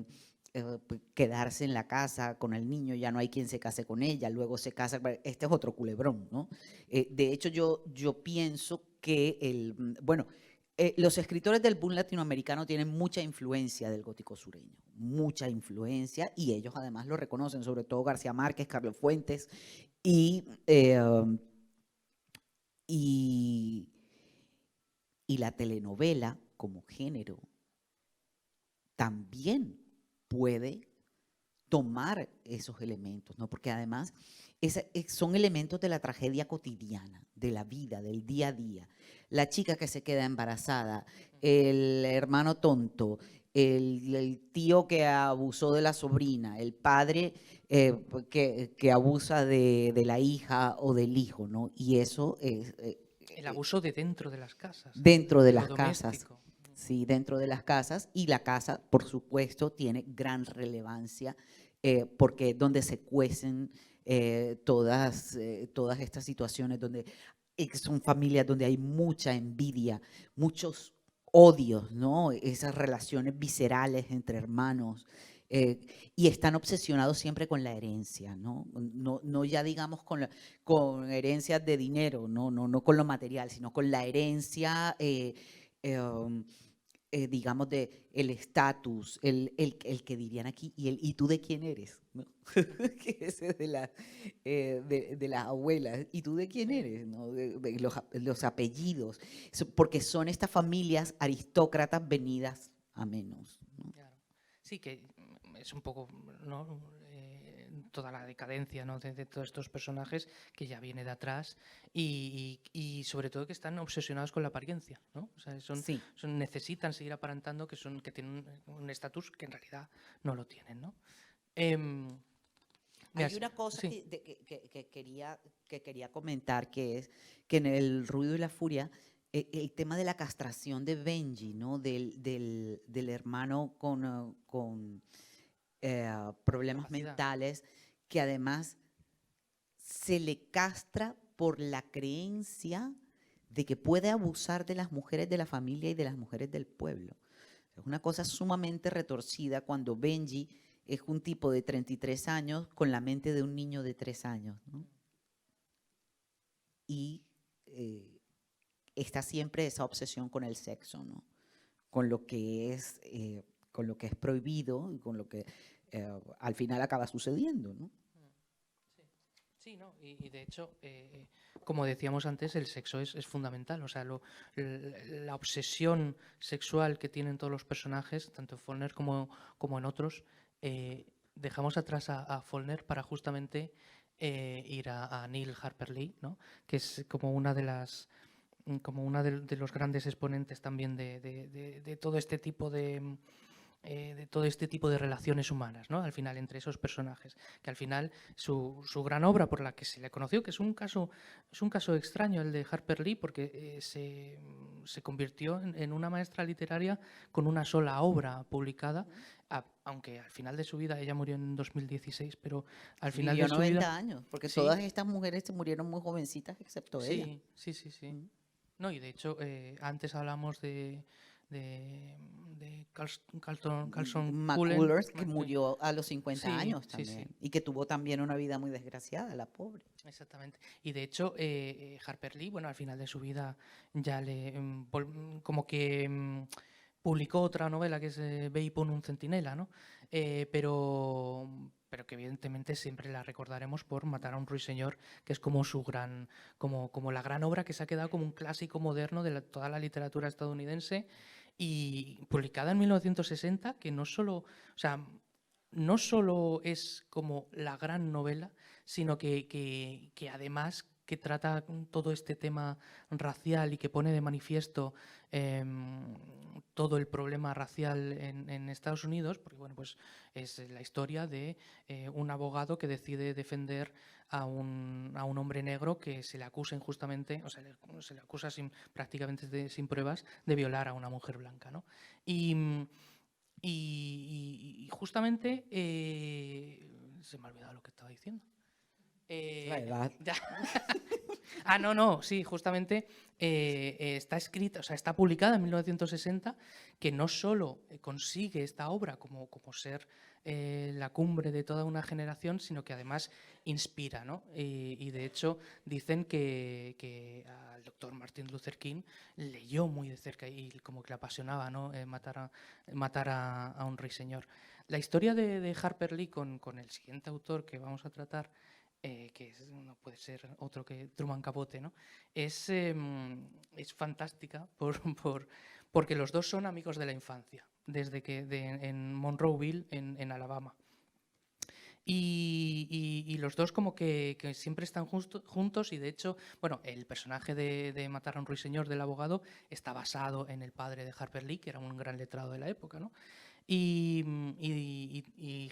S2: quedarse en la casa con el niño, ya no hay quien se case con ella, luego se casa, este es otro culebrón, ¿no? De hecho, yo pienso que bueno, los escritores del boom latinoamericano tienen mucha influencia del gótico sureño, mucha influencia, y ellos además lo reconocen, sobre todo García Márquez, Carlos Fuentes, y, y, y la telenovela como género también puede tomar esos elementos, ¿no? Porque además son elementos de la tragedia cotidiana, de la vida, del día a día. La chica que se queda embarazada, el hermano tonto, el tío que abusó de la sobrina, el padre que abusa de la hija o del hijo, ¿no? Y eso es
S1: El abuso de dentro de las casas,
S2: dentro de
S1: de lo
S2: las casas.
S1: doméstico.
S2: Sí, dentro de las casas, y la casa, por supuesto, tiene gran relevancia porque es donde se cuecen todas estas situaciones, donde son familias donde hay mucha envidia, muchos odios, ¿no? Esas relaciones viscerales entre hermanos. eh, y están obsesionados siempre con la herencia, ¿no? No ya digamos con herencias de dinero, no con lo material, sino con la herencia, digamos, de el estatus, el que dirían aquí, ¿y tú de quién eres? ¿No? Que ese es de las abuelas. ¿Y tú de quién
S1: Sí,
S2: eres? ¿No? De los apellidos. Porque son estas familias aristócratas venidas a menos, ¿no?
S1: claro. Sí, que es un poco, ¿no? Toda la decadencia, ¿no? De todos estos personajes que ya viene de atrás y sobre todo que están obsesionados con la apariencia, ¿no? O sea,
S2: Sí.
S1: necesitan seguir aparentando que tienen un estatus que en realidad no lo tienen, ¿no? Em, mira,
S2: Hay una cosa
S1: sí,
S2: que quería comentar, que es que en El Ruido y la Furia, el tema de la castración de Benji, ¿no? Del hermano con problemas
S1: capacidad.
S2: mentales, que además se le castra por la creencia de que puede abusar de las mujeres de la familia y de las mujeres del pueblo. Es una cosa sumamente retorcida cuando Benji es un tipo de 33 años con la mente de un niño de 3 años, ¿no? Y eh, está siempre esa obsesión con el sexo, ¿no? Con con lo que es prohibido y con lo que al final acaba sucediendo, ¿no?
S1: Sí, sí, ¿no? Y de hecho, como decíamos antes, el sexo es fundamental. O sea, la obsesión sexual que tienen todos los personajes, tanto en Follner como en otros, dejamos atrás a Follner para justamente ir a Neil Harper Lee, ¿no? Que es como una de las como una de los grandes exponentes también de todo este tipo de todo este tipo de relaciones humanas, ¿no? Al final, entre esos personajes. Que al final, su gran obra por la que se le conoció, que es un caso extraño el de Harper Lee, porque se convirtió en una maestra literaria con una sola obra publicada, aunque al final de su vida, ella murió en 2016, pero al
S2: Sí,
S1: final de
S2: vivió
S1: su vida,
S2: 90 años, porque
S1: sí,
S2: todas estas mujeres se murieron muy jovencitas, excepto ella.
S1: sí, sí, sí, sí.
S2: Mm.
S1: No, y de hecho, antes hablamos de Carlson Cullen.
S2: McCullers, que murió a los 50
S1: Sí,
S2: años
S1: sí, sí,
S2: también, y que tuvo también una vida muy desgraciada, la pobre.
S1: exactamente. Y de hecho, Harper Lee, bueno, al final de su vida ya como que publicó otra novela que es Ve y pon un centinela, ¿no? Pero que evidentemente siempre la recordaremos por Matar a un ruiseñor, que es como su gran, como la gran obra que se ha quedado como un clásico moderno de toda la literatura estadounidense y publicada en 1960, que no solo, o sea, no solo es como la gran novela, sino que además que trata todo este tema racial y que pone de manifiesto todo el problema racial en Estados Unidos, porque bueno, pues es la historia de un abogado que decide defender a un hombre negro que se le acusa injustamente, o sea, se le acusa prácticamente sin pruebas de violar a una mujer blanca, ¿no? Y, y justamente se me ha olvidado lo que estaba diciendo.
S2: La edad.
S1: Ya. Ah, no, no, sí, justamente está escrita, o sea, está publicada en 1960, que no solo consigue esta obra como ser la cumbre de toda una generación, sino que además inspira, ¿no? Y de hecho dicen que al doctor Martin Luther King leyó muy de cerca y como que le apasionaba, ¿no? Matar a un ruiseñor. La historia de Harper Lee con el siguiente autor que vamos a tratar que no puede ser otro que Truman Capote, ¿no? Es fantástica porque los dos son amigos de la infancia, desde en Monroeville, en Alabama. Y los dos como que siempre están juntos y de hecho, bueno, el personaje de Matar a un ruiseñor del abogado está basado en el padre de Harper Lee, que era un gran letrado de la época, ¿no? Y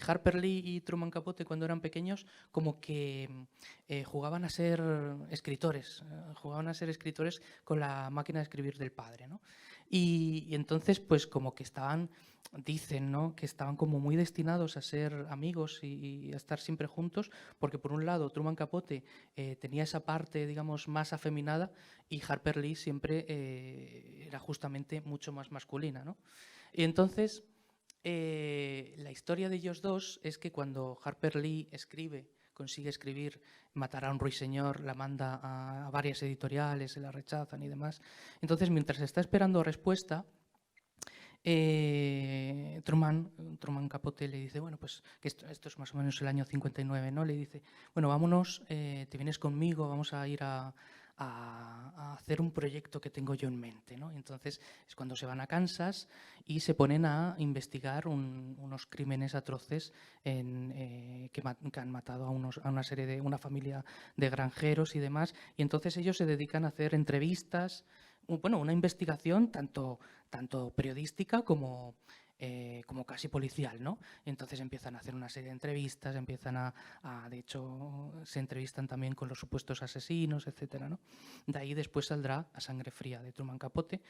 S1: Harper Lee y Truman Capote cuando eran pequeños como que jugaban a ser escritores, jugaban a ser escritores con la máquina de escribir del padre, ¿no? Y entonces, pues como que dicen, ¿no?, que estaban como muy destinados a ser amigos y a estar siempre juntos, porque por un lado Truman Capote tenía esa parte, digamos, más afeminada y Harper Lee siempre era justamente mucho más masculina, ¿no? Y entonces, la historia de ellos dos es que cuando Harper Lee consigue escribir Matar a un ruiseñor, la manda a varias editoriales, se la rechazan y demás. Entonces, mientras está esperando respuesta, Truman Capote le dice, bueno, pues que esto es más o menos el año 59, ¿no? Le dice, bueno, vámonos, te vienes conmigo, vamos a ir a hacer un proyecto que tengo yo en mente, ¿no? Entonces es cuando se van a Kansas y se ponen a investigar unos crímenes atroces que han matado a una familia de granjeros y demás, y entonces ellos se dedican a hacer entrevistas, bueno, una investigación tanto periodística como casi policial, ¿no? Entonces empiezan a hacer una serie de entrevistas, de hecho, se entrevistan también con los supuestos asesinos, etcétera, ¿no? De ahí después saldrá A Sangre Fría, de Truman Capote,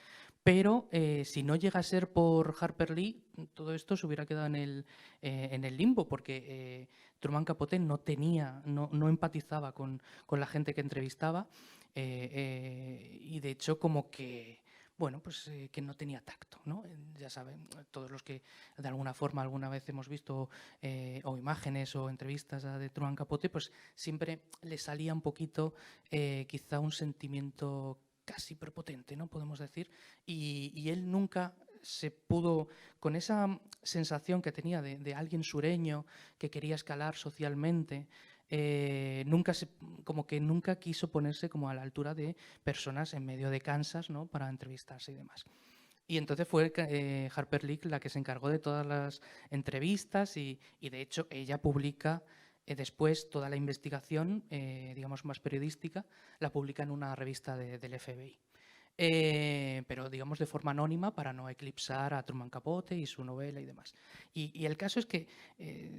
S1: pero si no llega a ser por Harper Lee, todo esto se hubiera quedado en el limbo, porque Truman Capote no empatizaba con la gente que entrevistaba, y de hecho como que, bueno, pues que no tenía tacto, ¿no? Ya saben, todos los que de alguna forma alguna vez hemos visto o imágenes o entrevistas de Truman Capote, pues siempre le salía un poquito quizá un sentimiento casi prepotente, ¿no?, podemos decir, y él nunca se pudo, con esa sensación que tenía de alguien sureño que quería escalar socialmente, como que nunca quiso ponerse como a la altura de personas en medio de Kansas, ¿no?, para entrevistarse y demás. Y entonces fue Harper Lee la que se encargó de todas las entrevistas y de hecho ella publica después toda la investigación, digamos, más periodística, la publica en una revista del FBI. Pero digamos de forma anónima para no eclipsar a Truman Capote y su novela y demás. Y el caso es que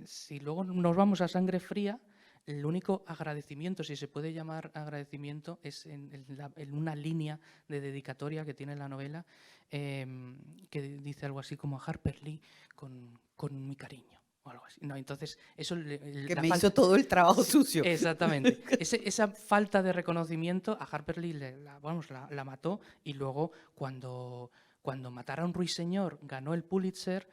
S1: si luego nos vamos a Sangre Fría, el único agradecimiento, si se puede llamar agradecimiento, es en una línea de dedicatoria que tiene la novela, que dice algo así como a Harper Lee con mi cariño o algo así. No, entonces eso
S2: Que me hizo todo el trabajo sucio.
S1: Exactamente. Esa falta de reconocimiento a Harper Lee la mató, y luego cuando Matar a un ruiseñor ganó el Pulitzer,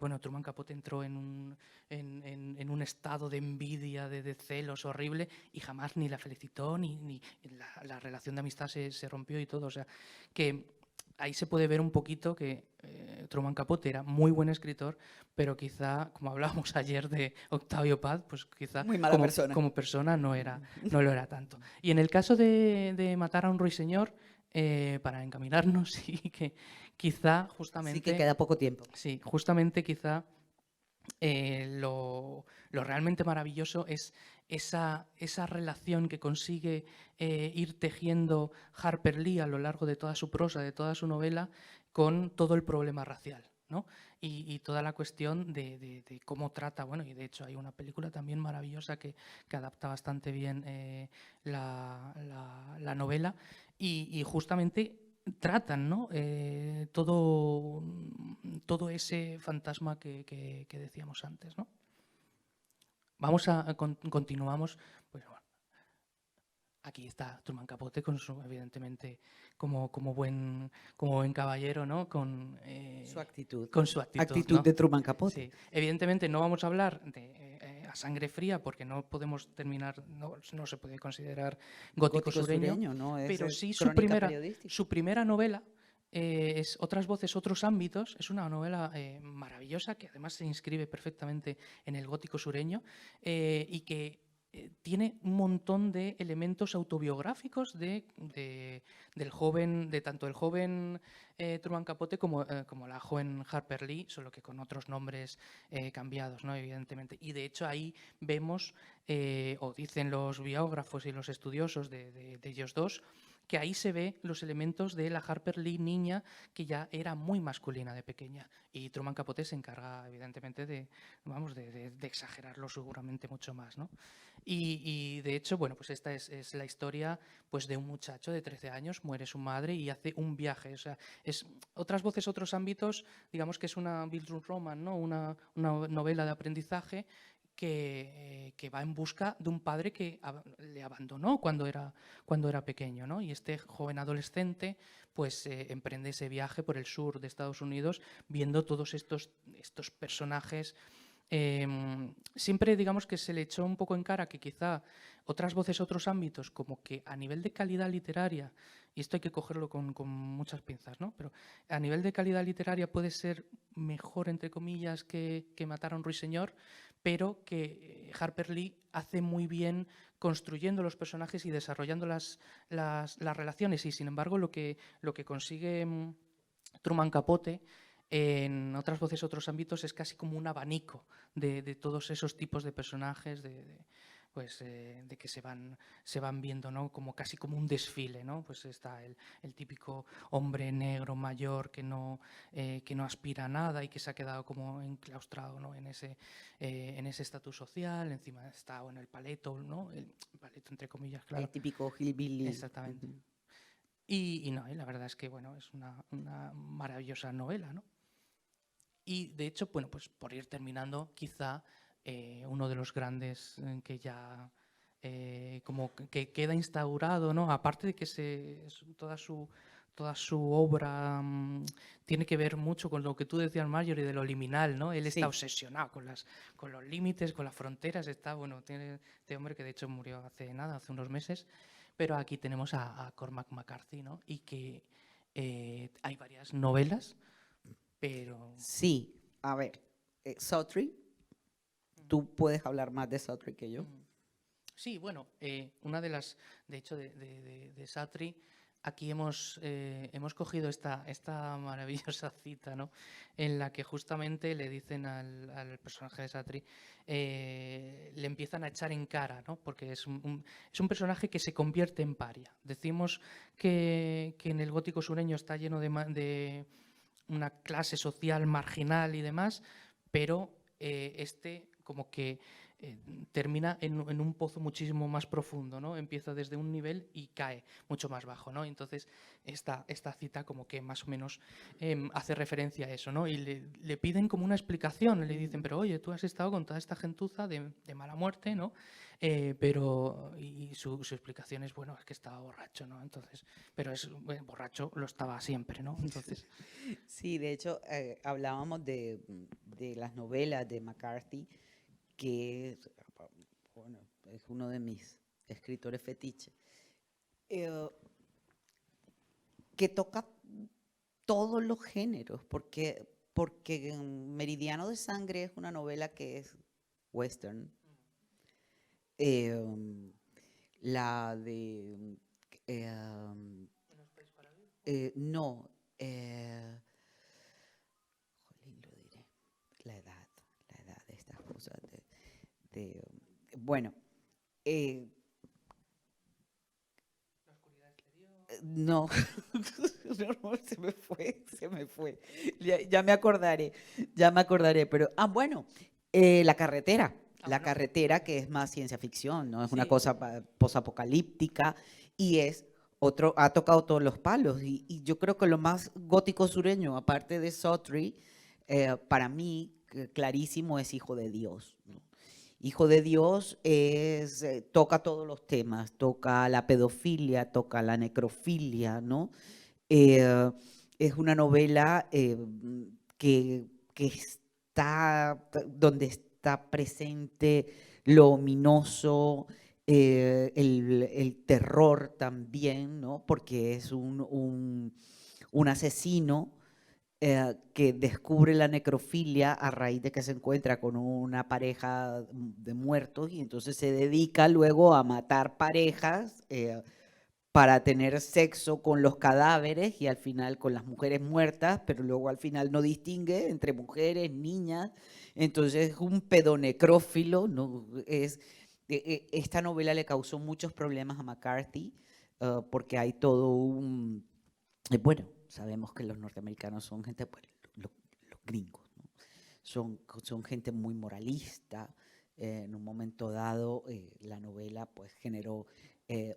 S1: bueno, Truman Capote entró en un estado de envidia, de celos horrible, y jamás ni la felicitó, ni la relación de amistad se rompió y todo. O sea, que ahí se puede ver un poquito que Truman Capote era muy buen escritor, pero quizá, como hablábamos ayer de Octavio Paz, pues quizá
S2: Muy mala persona.
S1: como persona no lo era tanto. Y en el caso de Matar a un ruiseñor, para encaminarnos, y que quizá justamente...
S2: Sí que queda poco tiempo.
S1: Sí, justamente quizá lo realmente maravilloso es esa relación que consigue ir tejiendo Harper Lee a lo largo de toda su prosa, de toda su novela, con todo el problema racial, ¿no? Y toda la cuestión de cómo trata, bueno, y de hecho hay una película también maravillosa que adapta bastante bien la novela, y justamente tratan, ¿no?, todo ese fantasma que decíamos antes, ¿no? Continuamos, pues bueno, aquí está Truman Capote evidentemente como buen caballero, ¿no?, con
S2: Su actitud.
S1: su actitud,
S2: Actitud
S1: ¿no?
S2: de Truman Capote.
S1: Sí. Evidentemente no vamos a hablar de A Sangre Fría porque no podemos terminar, no se puede considerar gótico sureño,
S2: ¿no?
S1: pero sí
S2: crónica periodística.
S1: su primera novela es Otras voces, otros ámbitos. Es una novela maravillosa que además se inscribe perfectamente en el gótico sureño, y que tiene un montón de elementos autobiográficos del joven, de tanto el joven Truman Capote como la joven Harper Lee, solo que con otros nombres cambiados, ¿no?, evidentemente. Y de hecho ahí vemos, o dicen los biógrafos y los estudiosos de ellos dos, que ahí se ve los elementos de la Harper Lee niña, que ya era muy masculina de pequeña. Y Truman Capote se encarga, evidentemente, de exagerarlo seguramente mucho más, ¿no? Y, de hecho, bueno, pues esta es la historia, pues, de un muchacho de 13 años, muere su madre y hace un viaje. O sea, es otras voces, otros ámbitos, digamos que es una Bildungsroman, ¿no? Una novela de aprendizaje que va en busca de un padre que le abandonó cuando era pequeño, ¿no? Y este joven adolescente pues emprende ese viaje por el sur de Estados Unidos viendo todos estos personajes. Siempre digamos que se le echó un poco en cara que quizá otras voces, otros ámbitos, como que a nivel de calidad literaria, y esto hay que cogerlo con muchas pinzas, ¿no? Pero a nivel de calidad literaria puede ser mejor, entre comillas, que Matar a un ruiseñor, pero que Harper Lee hace muy bien construyendo los personajes y desarrollando las relaciones. Y sin embargo, lo que consigue Truman Capote en otras voces, otros ámbitos, es casi como un abanico de todos esos tipos de personajes, de que se van viendo, ¿no? Como casi como un desfile, ¿no? Pues está el típico hombre negro mayor que no aspira a nada y que se ha quedado como enclaustrado, ¿no? en ese estatus social. Encima está bueno, el paleto, ¿no? El paleto entre comillas, claro.
S2: El típico hillbilly.
S1: Exactamente. Y no, la verdad es que bueno, es una maravillosa novela, ¿no? Y de hecho, bueno, pues por ir terminando, quizá uno de los grandes que ya como que queda instaurado, ¿no? Aparte de que toda su obra tiene que ver mucho con lo que tú decías, Marjorie, de lo liminal, ¿no? Él está
S2: Sí.
S1: obsesionado con los límites, con las fronteras. Tiene este hombre que de hecho murió hace unos meses, pero aquí tenemos a Cormac McCarthy, ¿no? Y que hay varias novelas, pero
S2: Sí, a ver, Sotry, tú puedes hablar más de Sotry que yo.
S1: sí, bueno, una de las, de hecho, de Sartre, aquí hemos cogido esta maravillosa cita, ¿no? En la que justamente le dicen al personaje de Sartre, le empiezan a echar en cara, ¿no? Porque es un personaje que se convierte en paria. Decimos que en el gótico sureño está lleno de una clase social marginal y demás, pero como que termina en un pozo muchísimo más profundo, ¿no? Empieza desde un nivel y cae mucho más bajo, ¿no? Entonces, esta cita como que más o menos hace referencia a eso, ¿no? Y le piden como una explicación, le dicen, pero oye, tú has estado con toda esta gentuza de mala muerte, ¿no? Y su explicación es, bueno, es que estaba borracho, ¿no? Entonces, pero borracho lo estaba siempre, ¿no? Entonces...
S2: Sí, de hecho, hablábamos de las novelas de McCarthy, que es, bueno, es uno de mis escritores fetiche, que toca todos los géneros, porque Meridiano de Sangre es una novela que es western. La de... no, jolín, lo diré, la edad de estas cosas. Bueno, no, no, se me fue. Ya me acordaré, pero, bueno, La carretera. La
S1: bueno.
S2: carretera, que es más ciencia ficción, ¿no? Es una
S1: Sí.
S2: cosa posapocalíptica y ha tocado todos los palos. Y yo creo que lo más gótico sureño, aparte de Sotry, para mí, clarísimo, es Hijo de Dios, ¿no? Hijo de Dios toca todos los temas, toca la pedofilia, toca la necrofilia, ¿no? Eh, es una novela que está donde está presente lo ominoso, el terror también, ¿no? Porque es un asesino que descubre la necrofilia a raíz de que se encuentra con una pareja de muertos y entonces se dedica luego a matar parejas para tener sexo con los cadáveres y al final con las mujeres muertas, pero luego al final no distingue entre mujeres, niñas. Entonces es un pedonecrófilo, ¿no? Esta novela le causó muchos problemas a McCarthy porque hay todo un... bueno, sabemos que los norteamericanos son gente, pues, los gringos, ¿no? Son gente muy moralista. En un momento dado, la novela pues generó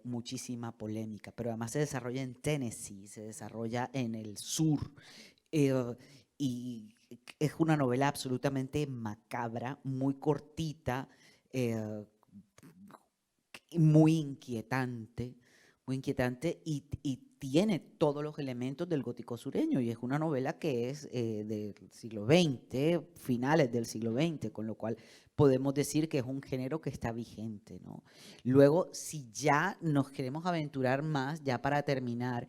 S2: muchísima polémica, pero además se desarrolla en Tennessee, se desarrolla en el sur, eh, y es una novela absolutamente macabra, muy cortita, eh, muy inquietante y tiene todos los elementos del gótico sureño, y es una novela que es del siglo XX, finales del siglo XX, con lo cual podemos decir que es un género que está vigente, ¿no? Luego, si ya nos queremos aventurar más, ya para terminar,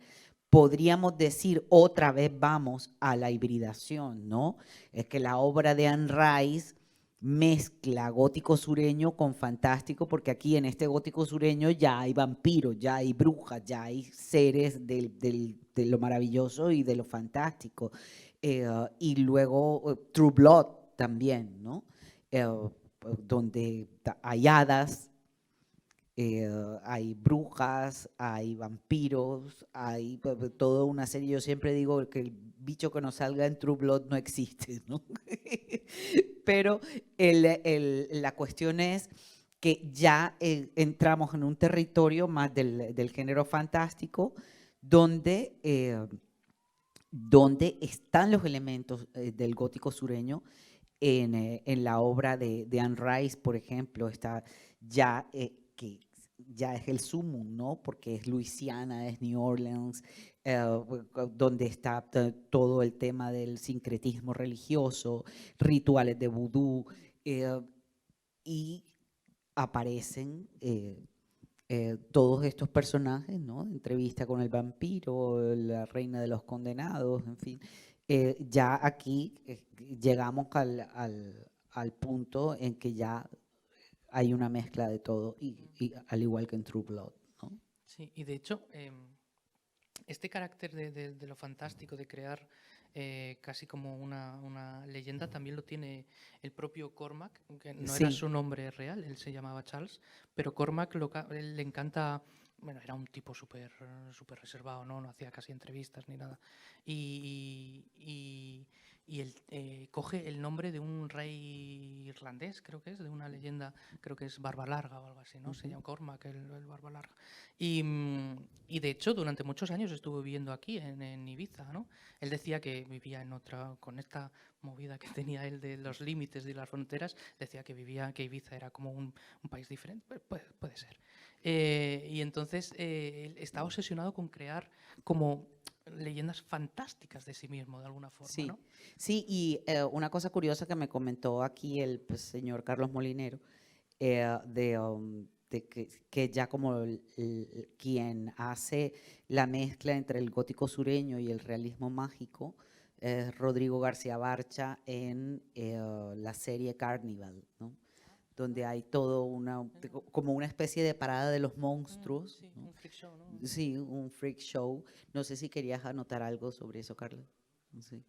S2: podríamos decir otra vez vamos a la hibridación, ¿no? Es que la obra de Anne Rice mezcla gótico sureño con fantástico, porque aquí en este gótico sureño ya hay vampiros, ya hay brujas, ya hay seres de lo maravilloso y de lo fantástico. Y luego True Blood también, ¿no? Donde hay hadas, hay brujas, hay vampiros, hay toda una serie. Yo siempre digo que el bicho que nos salga en True Blood no existe, ¿no? Pero la cuestión es que ya entramos en un territorio más del género fantástico, donde, donde están los elementos del gótico sureño en la obra de Anne Rice, por ejemplo, está ya que ya es el sumum, ¿no? Porque es Luisiana, es New Orleans, donde está todo el tema del sincretismo religioso, rituales de vudú, y aparecen todos estos personajes, ¿no? Entrevista con el vampiro, la reina de los condenados, en fin. Ya aquí llegamos al punto en que ya hay una mezcla de todo, y al igual que en True Blood, ¿no?
S1: Sí, y de hecho, este carácter de lo fantástico, de crear casi como una leyenda, también lo tiene el propio Cormac, que no era
S2: Sí,
S1: su nombre real, él se llamaba Charles, pero Cormac él le encanta, bueno, era un tipo súper reservado, ¿no? No hacía casi entrevistas ni nada. Y él coge el nombre de un rey irlandés, creo que es, de una leyenda, creo que es Barba Larga o algo así, ¿no? Se llama Cormac, el Barba Larga. Y de hecho, durante muchos años estuvo viviendo aquí, en Ibiza, ¿no? Él decía que vivía en otra, con esta movida que tenía él de los límites de las fronteras, decía que Ibiza era como un país diferente. Puede ser. Y entonces él estaba obsesionado con crear como leyendas fantásticas de sí mismo, de alguna forma,
S2: sí,
S1: ¿no?
S2: sí, y una cosa curiosa que me comentó aquí el pues, señor Carlos Molinero, de que ya como quien hace la mezcla entre el gótico sureño y el realismo mágico es Rodrigo García Barcha en la serie Carnival, ¿no? Donde hay todo como una especie de parada de los monstruos,
S1: Sí,
S2: ¿no?
S1: un freak show, ¿no?
S2: Sí, un freak show. No sé si querías anotar algo sobre eso, Carlos. Sí.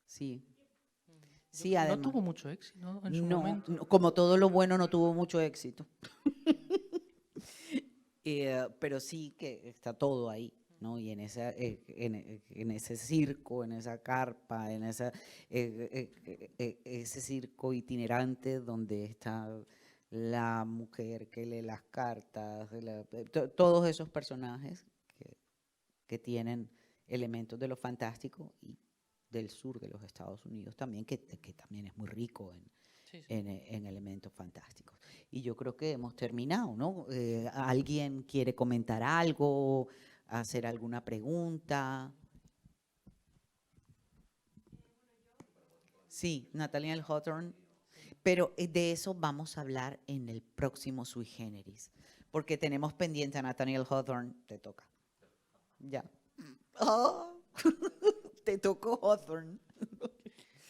S2: Sí, sí,
S1: No
S2: además.
S1: tuvo mucho éxito en su
S2: No,
S1: momento.
S2: como todo lo bueno no tuvo mucho éxito. Pero sí que está todo ahí, ¿no? Y en ese circo, en esa carpa, en ese circo itinerante donde está la mujer que lee las cartas, todos esos personajes que tienen elementos de lo fantástico y del sur de los Estados Unidos también, que también es muy rico
S1: Sí, sí.
S2: en elementos fantásticos. Y yo creo que hemos terminado, ¿no? ¿Alguien quiere comentar algo, hacer alguna pregunta? Sí, Nathaniel Hawthorne, pero de eso vamos a hablar en el próximo Sui Generis, porque tenemos pendiente a Nathaniel Hawthorne, te toca. Ya. Oh, te tocó Hawthorne.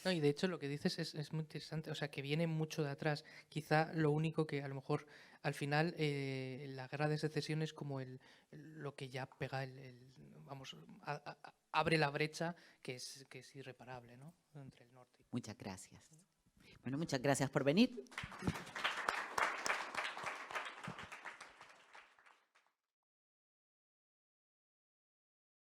S1: No, y de hecho lo que dices es muy interesante, o sea, que viene mucho de atrás. Quizá lo único que a lo mejor al final la guerra de secesión es como lo que ya pega vamos, abre la brecha que es irreparable, ¿no? Entre el norte.
S2: Muchas gracias. Bueno, muchas gracias por venir.